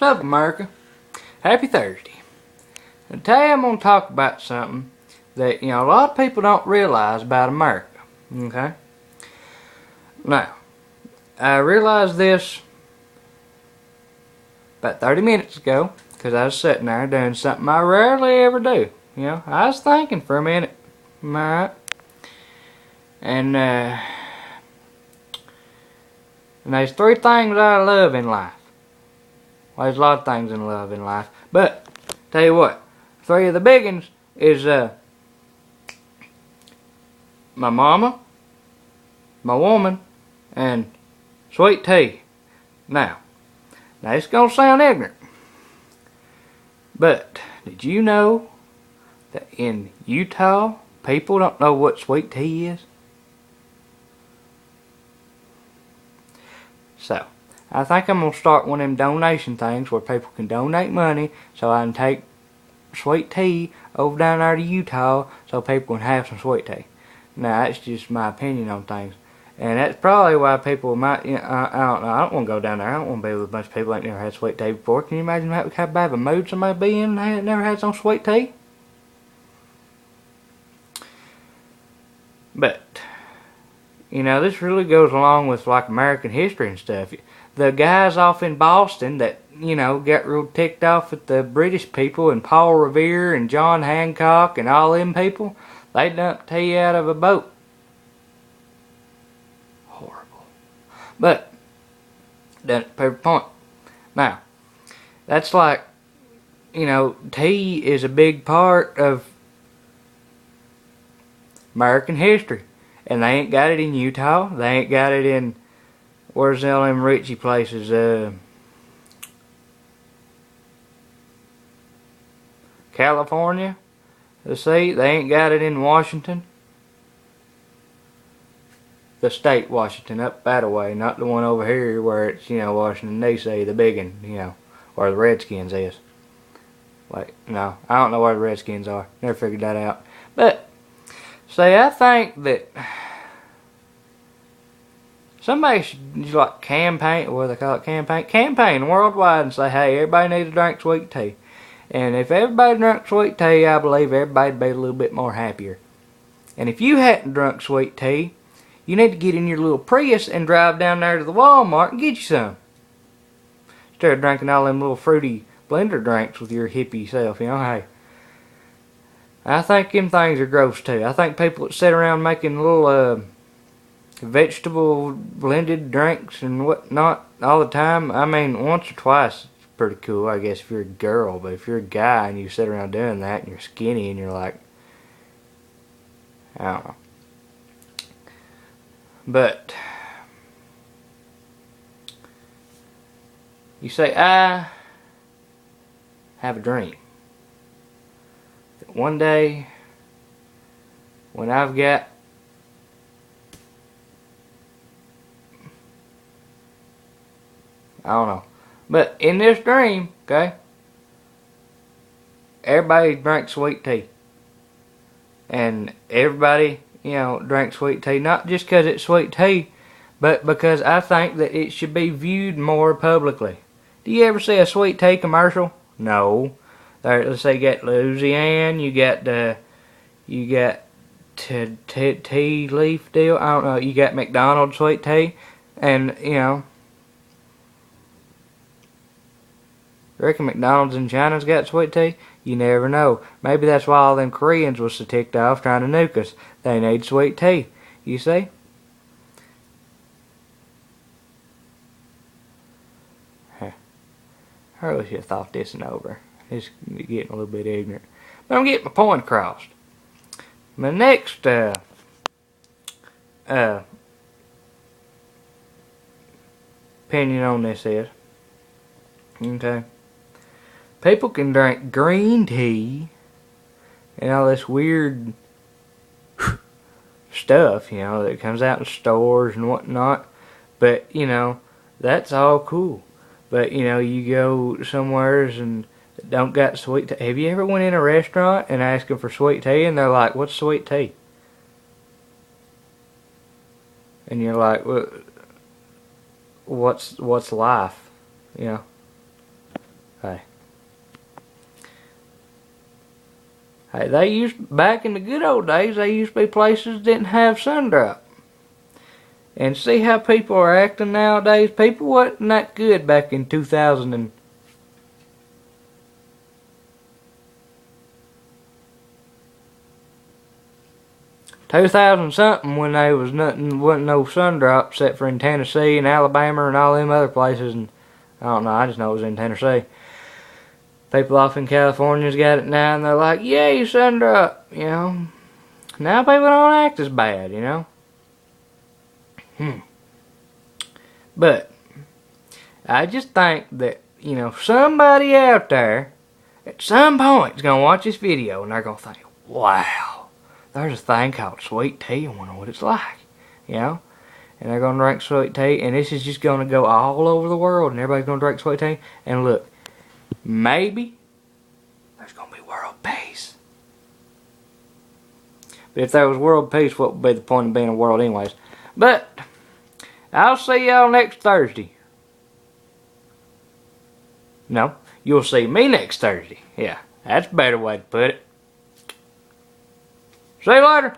What's up, America? Happy Thursday. And today I'm going to talk about something that, a lot of people don't realize about America. Okay? Now, I realized this about 30 minutes ago because I was sitting there doing something I rarely ever do. I was thinking for a minute. Alright? And there's three things I love in life. Well, there's a lot of things in love in life, but tell you what, three of the big ones is my mama, my woman, and sweet tea. Now it's gonna sound ignorant, but did you know that in Utah people don't know what sweet tea is? So I think I'm going to start one of them donation things where people can donate money so I can take sweet tea over down there to Utah so people can have some sweet tea. Now, that's just my opinion on things. And that's probably why people might, I don't know, I don't want to go down there. I don't want to be with a bunch of people that ain't never had sweet tea before. Can you imagine how bad of a mood somebody be in and ain't never had some sweet tea? But, this really goes along with like American history and stuff. The guys off in Boston that, got real ticked off at the British people and Paul Revere and John Hancock and all them people, they dumped tea out of a boat. Horrible. But, that's a perfect point. Now, that's like, tea is a big part of American history. And they ain't got it in Utah. They ain't got it in, where's all them Richie places? California. Let's see, they ain't got it in Washington. The state Washington, up that way, not the one over here where it's, Washington D.C., the big one, where the Redskins is. Wait, no, I don't know where the Redskins are. Never figured that out. But, see, I think that somebody should like campaign, what do they call it, campaign worldwide and say, hey, everybody needs to drink sweet tea. And if everybody drank sweet tea, I believe everybody'd be a little bit more happier. And if you hadn't drunk sweet tea, you need to get in your little Prius and drive down there to the Walmart and get you some. Instead of drinking all them little fruity blender drinks with your hippie self, hey. I think them things are gross too. I think people that sit around making little vegetable blended drinks and whatnot all the time, I mean, once or twice it's pretty cool, I guess, if you're a girl. But if you're a guy and you sit around doing that and you're skinny and you're like, I don't know. But you say, I have a dream that one day when I've got I don't know. But in this dream, okay, everybody drinks sweet tea. And everybody, drinks sweet tea. Not just because it's sweet tea, but because I think that it should be viewed more publicly. Do you ever see a sweet tea commercial? No. Let's say you got Louisiana, you got tea leaf deal. I don't know. You got McDonald's sweet tea. And, I reckon McDonald's in China's got sweet tea? You never know. Maybe that's why all them Koreans was so ticked off trying to nuke us. They need sweet tea. You see? I really should have thought this one over. It's getting a little bit ignorant. But I'm getting my point across. My next opinion on this is, okay, people can drink green tea and all this weird stuff, that comes out in stores and whatnot. But, that's all cool. But, you go somewheres and don't got sweet tea. Have you ever went in a restaurant and asked them for sweet tea and they're like, what's sweet tea? And you're like, what's life? Hey, back in the good old days, they used to be places that didn't have sundrop. And see how people are acting nowadays? People wasn't that good back in 2000 and 2000 something, when there was wasn't no sundrop except for in Tennessee and Alabama and all them other places. And I don't know, I just know it was in Tennessee. People off in California's got it now, and they're like, yay, sundrop, you know. Now people don't act as bad, you know. But I just think that, you know, somebody out there at some point is going to watch this video and they're going to think, wow, there's a thing called sweet tea. I wonder what it's like, you know. And they're going to drink sweet tea, and this is just going to go all over the world, and everybody's going to drink sweet tea. And look, maybe there's going to be world peace. But if there was world peace, what would be the point of being a world anyways? But I'll see y'all next Thursday. No, you'll see me next Thursday. Yeah, that's a better way to put it. See you later.